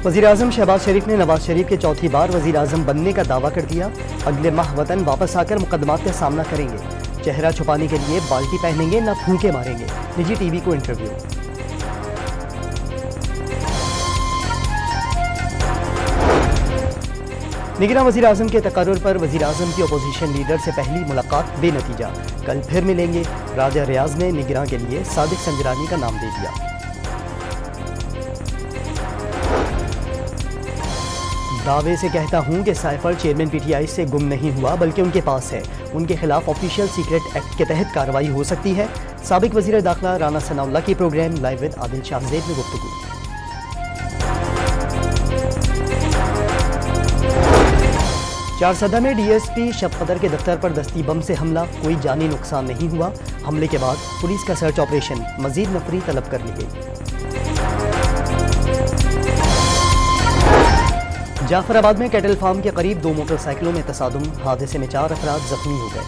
वज़ीर-ए-आज़म शहबाज शरीफ ने नवाज शरीफ के चौथी बार वज़ीर-ए-आज़म बनने का दावा कर दिया। अगले माह वतन वापस आकर मुकदमात का सामना करेंगे। चेहरा छुपाने के लिए बाल्टी पहनेंगे, न फूंके मारेंगे। निजी टीवी को इंटरव्यू। निगरान वज़ीर-ए-आज़म के तकर्रुर पर वज़ीर-ए-आज़म की अपोजिशन लीडर से पहली मुलाकात बेनतीजा। कल फिर मिलेंगे। राजा रियाज ने निगरान के लिए सादिक संजरानी का नाम दे दिया। दावे से कहता हूं कि साइफर चेयरमैन पीटीआई से गुम नहीं हुआ, बल्कि उनके पास है। उनके खिलाफ ऑफिशियल सीक्रेट एक्ट के तहत कार्रवाई हो सकती है। साबिक वज़ीर दाखिला राना सनाउल्लाह की programme live with Adil Shahzeb में गुफ्तगू। चारसदा में डीएसपी शब-कदर के दफ्तर पर दस्ती बम से हमला, कोई जानी नुकसान नहीं हुआ। हमले के बाद पुलिस का सर्च ऑपरेशन, मजीद नफरी तलब कर ली गई। जाफराबाद में कैटल फार्म के करीब दो मोटरसाइकिलों में तसादुम, हादसे में 4 अफराद जख्मी हो गए।